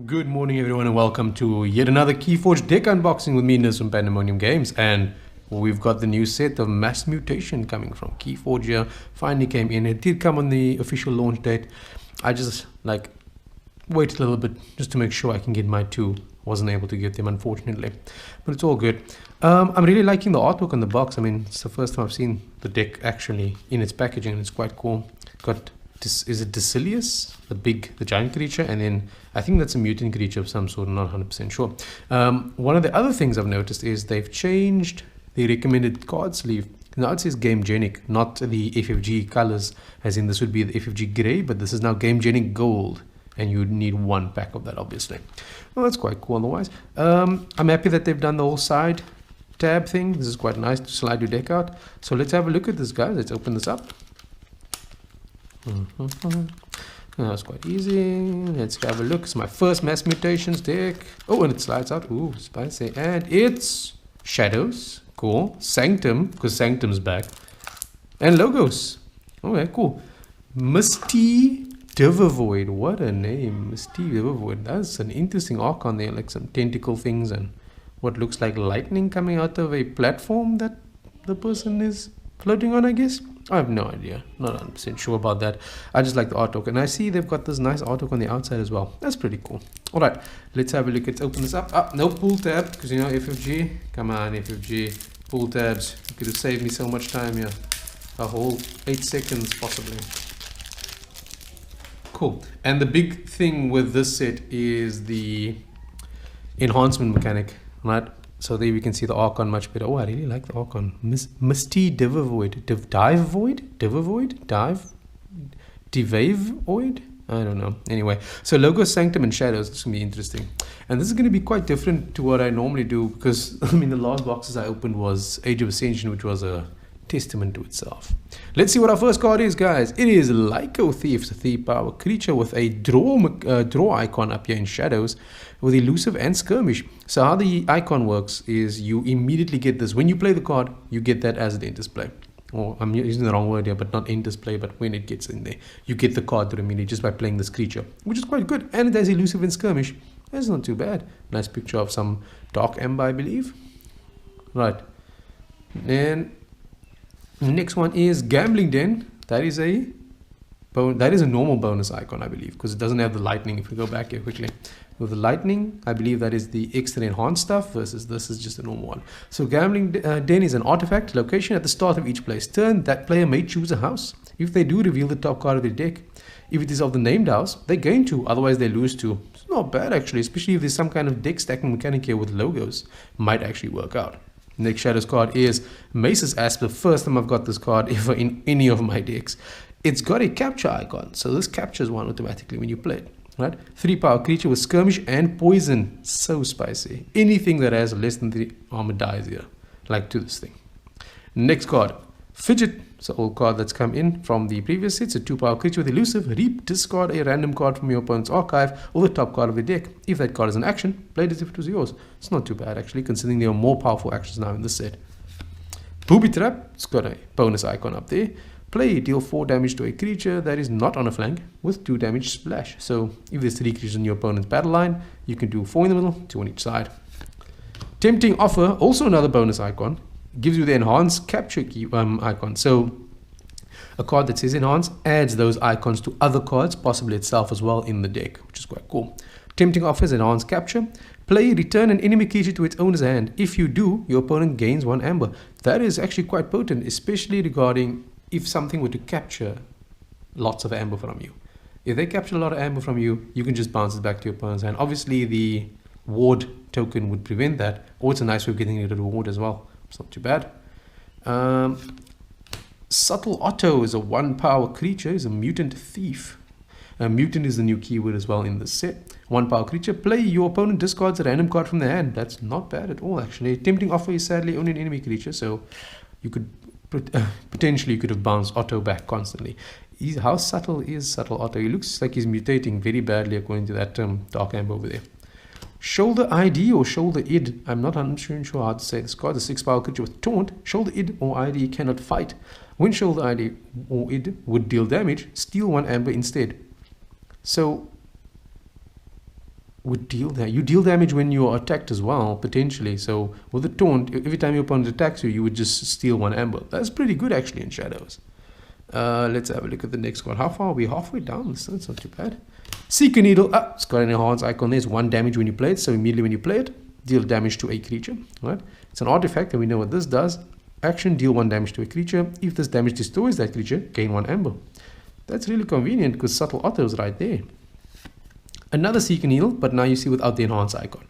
Good morning everyone and welcome to yet another Keyforge deck unboxing with me, Niz from Pandemonium Games, and we've got the new set of Mass Mutation coming from Keyforge here. Finally came in. It did come on the official launch date. I just waited a little bit just to make sure I can get my two. Wasn't able to get them unfortunately, but it's all good. I'm really liking the artwork on the box. I mean, it's the first time I've seen the deck actually in its packaging and it's quite cool. Got this, is it Decilius, the giant creature, and then I think that's a mutant creature of some sort. I'm not 100% sure. One of the other things I've noticed is they've changed the recommended card sleeve. Now it says Gamegenic, not the FFG colors, as in this would be the FFG grey, but this is now Gamegenic gold, and you need one pack of that obviously. Well, that's quite cool otherwise. I'm happy that they've done the whole side tab thing. This is quite nice to slide your deck out. So let's have a look at this, guys. Let's open this up. That's quite easy. Let's have a look. It's my first Mass Mutations deck. Oh, and it slides out. Ooh, spicy. And it's Shadows. Cool. Sanctum, because Sanctum's back. And Logos. Okay, cool. Misty Void. What a name. Misty Void. That's an interesting archon there. Like some tentacle things and what looks like lightning coming out of a platform that the person is floating on, I guess. I have no idea. Not 100% sure about that. I just like the artwork. And I see they've got this nice artwork on the outside as well. That's pretty cool. Alright, let's have a look. Let's open this up. Ah, no pull tab, because you know FFG. Come on, FFG. Pull tabs. You could have saved me so much time here. A whole 8 seconds possibly. Cool. And the big thing with this set is the enhancement mechanic, right? So there we can see the Archon much better. Oh, I really like the Archon. Misty Void. Dive Void? Void? I don't know. Anyway, so Logo, Sanctum, and Shadows. This is going to be interesting. And this is going to be quite different to what I normally do because, I mean, the last boxes I opened was Age of Ascension, which was a testament to itself. Let's see what our first card is, guys. It is Lyco Thief. It's a 3-power creature with a draw icon up here in Shadows with elusive and skirmish. So how the icon works is you immediately get this. When you play the card, you get that as an end display. Or I'm using the wrong word here, but not end display, but when it gets in there, you get the card immediately just by playing this creature, which is quite good. And it has elusive and skirmish. That's not too bad. Nice picture of some Dark Ember, I believe. Right. And the next one is Gambling Den. That is a normal bonus icon, I believe, because it doesn't have the lightning. If we go back here quickly, with the lightning, I believe that is the extra enhanced stuff versus this is just a normal one. So Gambling Den is an artifact. Location at the start of each player's turn. That player may choose a house. If they do, reveal the top card of their deck. If it is of the named house, they gain 2. Otherwise, they lose 2. It's not bad actually, especially if there's some kind of deck stacking mechanic here with logos. Might actually work out. Next Shadows card is Mace's Asp. The first time I've got this card ever in any of my decks. It's got a capture icon, so this captures one automatically when you play it. Right? 3-power creature with skirmish and poison. So spicy. Anything that has less than 3 armor dies here. Like to this thing. Next card, Fidget. It's an old card that's come in from the previous set. It's a 2-power creature with elusive. Reap, discard a random card from your opponent's archive or the top card of the deck. If that card is an action, play it as if it was yours. It's not too bad actually, considering there are more powerful actions now in this set. Booby Trap. It's got a bonus icon up there. Play, deal 4 damage to a creature that is not on a flank with 2 damage splash. So if there's 3 creatures in your opponent's battle line, you can do 4 in the middle, 2 on each side. Tempting Offer, also another bonus icon. Gives you the enhanced capture key icon. So a card that says enhance adds those icons to other cards, possibly itself as well in the deck, which is quite cool. Tempting Offers enhanced capture. Play, return an enemy creature to its owner's hand. If you do, your opponent gains 1 amber. That is actually quite potent, especially regarding if something were to capture lots of amber from you. If they capture a lot of amber from you, you can just bounce it back to your opponent's hand. Obviously, the ward token would prevent that, or it's a nice way of getting rid of the ward as well. It's not too bad. Subtle Otto is a 1-power creature. He's a mutant thief. Mutant is the new keyword as well in this set. 1-power creature. Play, your opponent discards a random card from their hand. That's not bad at all actually. Tempting Offer is sadly only an enemy creature, so you could potentially you could have bounced Otto back constantly. How subtle is Subtle Otto? He looks like he's mutating very badly according to that Dark Amber over there. Shoulder ID or Shoulder Id. I'm not 100% sure how to say this card. A 6-power creature with Taunt. Shoulder Id or ID cannot fight. When Shoulder ID or Id would deal damage, steal 1 amber instead. So would deal that. You deal damage when you are attacked as well, potentially. So with the taunt, every time your opponent attacks you, you would just steal 1 amber. That's pretty good actually in Shadows. Let's have a look at the next one. How far are we? Halfway down. So that's not too bad. Seeker Needle. It's got an enhanced icon. There's 1 damage when you play it. So immediately when you play it, deal damage to a creature. Right? It's an artifact, and we know what this does. Action, deal 1 damage to a creature. If this damage destroys that creature, gain 1 amber. That's really convenient because subtle autos right there. Another Seeker Needle, but now you see without the enhanced icon.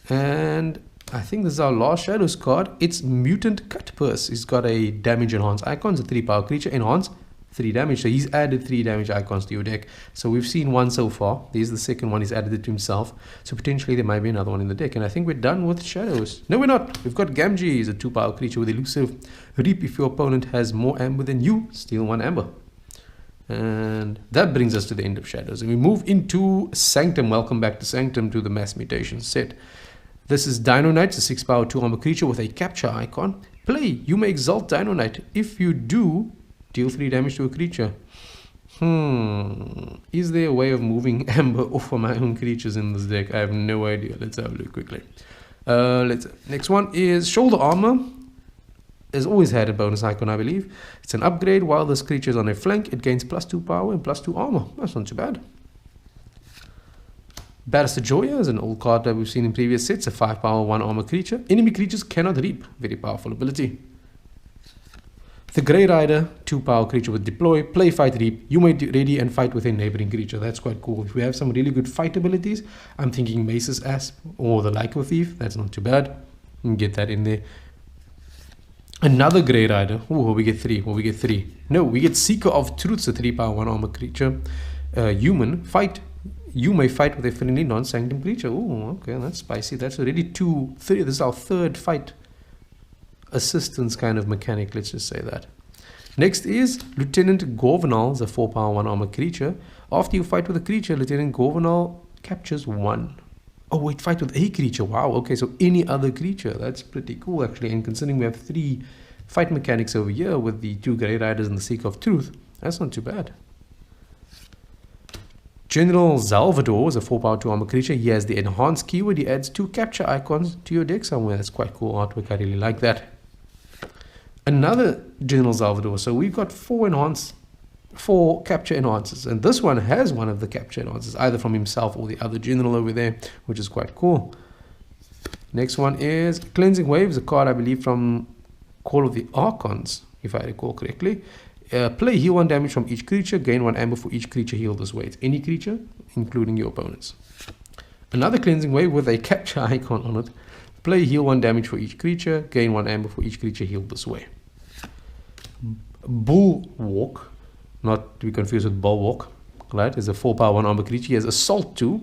And I think this is our last Shadows card. It's Mutant Cutpurse. He's got a damage enhanced icon. It's a 3 power creature. Enhanced 3 damage. So he's added 3 damage icons to your deck. So we've seen 1 so far. There's the second one. He's added it to himself. So potentially there might be another one in the deck. And I think we're done with Shadows. No, we're not. We've got Gamgee. He's a 2 power creature with elusive Reap. If your opponent has more amber than you, steal 1 amber. And that brings us to the end of Shadows. And we move into Sanctum. Welcome back to Sanctum, to the Mass Mutations set. This is Dino Knight, a 6 power 2 armor creature with a capture icon. Play, you may exalt Dino Knight. If you do, deal 3 damage to a creature. Is there a way of moving amber off of my own creatures in this deck? I have no idea. Let's have a look quickly. Next one is Shoulder Armor. Has always had a bonus icon, I believe. It's an upgrade. While this creature is on a flank, it gains +2 power and +2 armor. That's not too bad. Barrister Joya is an old card that we've seen in previous sets. A 5 power 1 armor creature. Enemy creatures cannot reap. Very powerful ability. The Grey Rider, 2 power creature with deploy. Play, fight, reap. You may ready and fight with a neighboring creature. That's quite cool. If we have some really good fight abilities, I'm thinking Mace's Asp or the Lyco Thief. That's not too bad. You can get that in there. Another Grey Rider. Oh, we get 3. We get 3. No, we get Seeker of Truths, a 3 power 1 armor creature. Human, fight. You may fight with a friendly non-sanctum creature. Oh, okay, that's spicy. That's already 2, 3. This is our 3rd fight assistance kind of mechanic. Let's just say that. Next is Lieutenant Gorvenal, is a 4 power 1 armor creature. After you fight with a creature, Lieutenant Gorvenal captures 1. Oh wait, fight with a creature. Wow, okay, so any other creature. That's pretty cool actually. And considering we have 3 fight mechanics over here with the 2 Grey Riders and the Seeker of Truth, that's not too bad. General Salvador is a 4 power 2 armor creature. He has the enhanced keyword. He adds 2 capture icons to your deck somewhere. That's quite cool artwork. I really like that. Another General Salvador. So we've got 4 capture enhancers, and this one has one of the capture enhancers, either from himself or the other general over there, which is quite cool. Next one is Cleansing Wave, is a card I believe from Call of the Archons, if I recall correctly. Play, heal 1 damage from each creature, gain 1 amber for each creature healed this way. It's any creature, including your opponents. Another Cleansing Wave with a capture icon on it. Play, heal 1 damage for each creature, gain 1 amber for each creature healed this way. Bulwark, not to be confused with Bulwark, right? Is a 4 power 1 armor creature. He has Assault 2.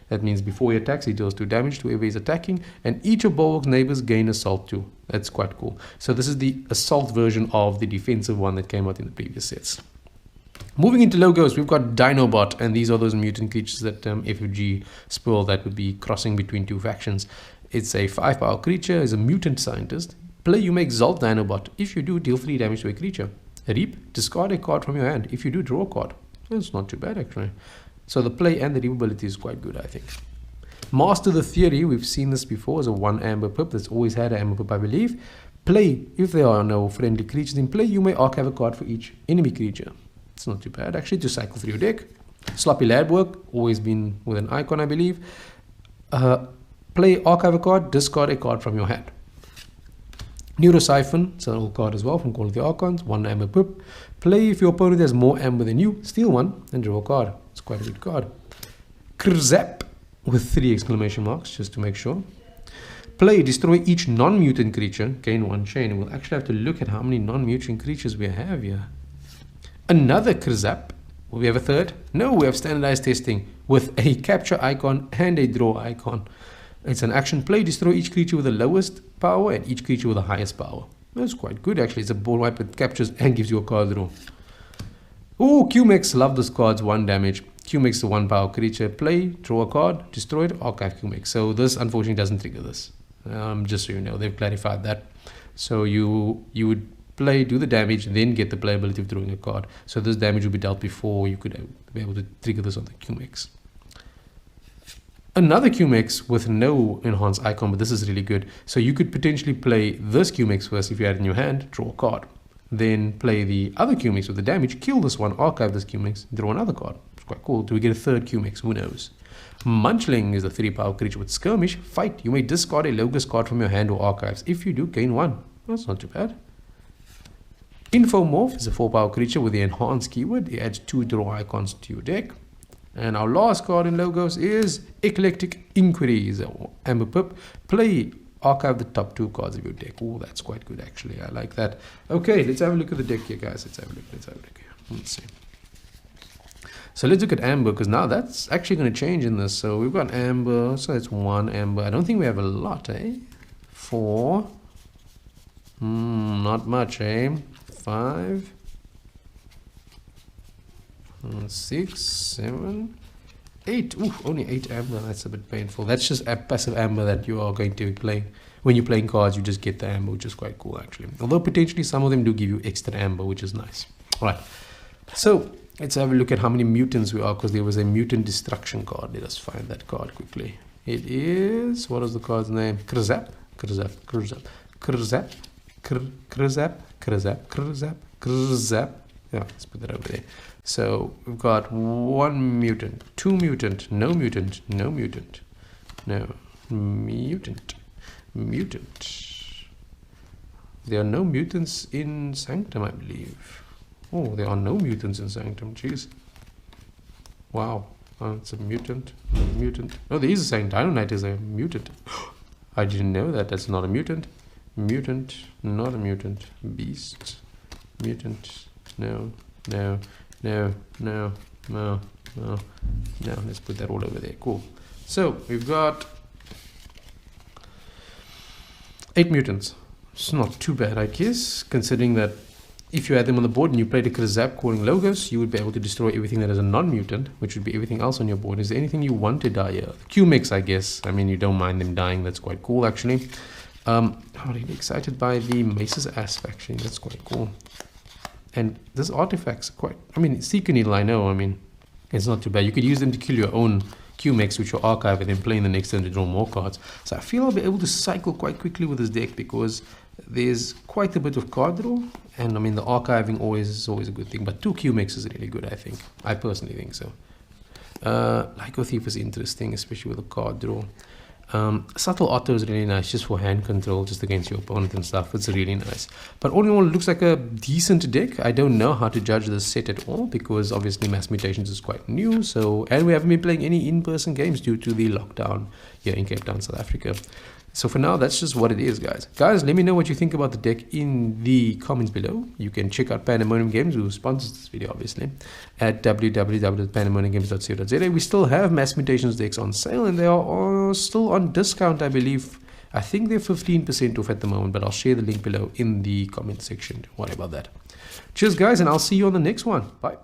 That means before he attacks, he deals 2 damage to whoever he's attacking, and each of Bulwark's neighbors gain Assault 2. That's quite cool. So this is the Assault version of the defensive one that came out in the previous sets. Moving into logos, we've got Dinobot, and these are those mutant creatures that FFG spoil that would be crossing between 2 factions. It's a 5 power creature. Is a mutant scientist. Play, you may exalt Dinobot. If you do, deal 3 damage to a creature. Reap, discard a card from your hand. If you do, draw a card. That's not too bad actually. So the play and the reap ability is quite good, I think. Master the Theory, we've seen this before, as a 1 amber pip that's always had an amber pip, I believe. Play, if there are no friendly creatures in play, you may archive a card for each enemy creature. It's not too bad actually to cycle through your deck. Sloppy Lad Work, always been with an icon, I believe. Play, archive a card, discard a card from your hand. Neurosiphon, it's an old card as well from Call of the Archons, 1 amber pip. Play, if your opponent has more amber than you, steal 1 and draw a card. It's quite a good card. Krzap, with 3 exclamation marks, just to make sure. Play, destroy each non-mutant creature, gain 1 chain. And we'll actually have to look at how many non-mutant creatures we have here. Another Krzap. Will we have a third? No, we have standardized testing with a capture icon and a draw icon. It's an action. Play, destroy each creature with the lowest power and each creature with the highest power. That's quite good actually. It's a board wipe that captures and gives you a card draw. Oh, Q-Mex, love this card's 1 damage. Q-Mex is a 1 power creature. Play, draw a card, destroy it, archive Q-Mex. So this unfortunately doesn't trigger this. Just so you know, they've clarified that. So you would play, do the damage, then get the playability of drawing a card. So this damage will be dealt before you could be able to trigger this on the Q-Mex. Another Q-Mix with no enhanced icon, but this is really good. So you could potentially play this Q-Mix first if you had it in your hand, draw a card. Then play the other Q-Mix with the damage, kill this one, archive this Q-Mix, draw another card. It's quite cool. Do we get a third Q-Mix? Who knows? Munchling is a 3-power creature with Skirmish. Fight. You may discard a Logos card from your hand or archives. If you do, gain 1. That's not too bad. Infomorph is a 4-power creature with the enhanced keyword. It adds 2 draw icons to your deck. And our last card in Logos is Eclectic Inquiries. Amber Pip. Play, archive the top 2 cards of your deck. Oh, that's quite good actually. I like that. Okay, let's have a look at the deck here, guys. Let's have a look here. Let's see. So let's look at Amber, because now that's actually going to change in this. So we've got Amber. So it's 1 Amber. I don't think we have a lot, eh? 4. Not much, eh? 5. 6, 7, 8. Ooh, only 8 amber. That's a bit painful. That's just a passive amber that you are going to be playing. When you're playing cards, you just get the amber, which is quite cool actually. Although potentially some of them do give you extra amber, which is nice. All right. So let's have a look at how many mutants we are, because there was a mutant destruction card. Let us find that card quickly. It is, what is the card's name? Krzap. Yeah, let's put that over there. So we've got 1 mutant, 2 mutant, no mutant, no mutant, no mutant, mutant. There are no mutants in Sanctum, I believe. Oh, there are no mutants in Sanctum. Jeez. Wow. It's a mutant. Mutant. Oh, there is a Sanctum. Dynamite is a mutant. I didn't know that. That's not a mutant. Mutant. Not a mutant. Beast. Mutant. No. No. No. No. No. No. No. Let's put that all over there. Cool. So we've got 8 mutants. It's not too bad, I guess, considering that if you had them on the board and you played a Krzap calling Logos, you would be able to destroy everything that is a non-mutant, which would be everything else on your board. Is there anything you want to die here? Q-Mix, I guess. I mean, you don't mind them dying. That's quite cool, actually. I'm really excited by the Mace's Asp, actually. That's quite cool. And this artifact's quite... I mean, Seeker Needle, I know. I mean, it's not too bad. You could use them to kill your own Q-Mix, which will archive and then play in the next turn to draw more cards. So I feel I'll be able to cycle quite quickly with this deck, because there's quite a bit of card draw, and I mean the archiving is always a good thing, but 2 Q-Mix is really good, I think. I personally think so. Lyco Thief is interesting, especially with the card draw. Subtle Auto is really nice, just for hand control, just against your opponent and stuff. It's really nice. But all in all, it looks like a decent deck. I don't know how to judge this set at all, because obviously Mass Mutations is quite new, and we haven't been playing any in-person games due to the lockdown here in Cape Town, South Africa. So for now, that's just what it is, guys. Guys, let me know what you think about the deck in the comments below. You can check out Pandemonium Games, who sponsors this video, obviously, at www.pandemoniumgames.co.za. We still have Mass Mutations decks on sale, and they are still on discount, I believe. I think they're 15% off at the moment, but I'll share the link below in the comment section. Don't worry about that. Cheers, guys, and I'll see you on the next one. Bye.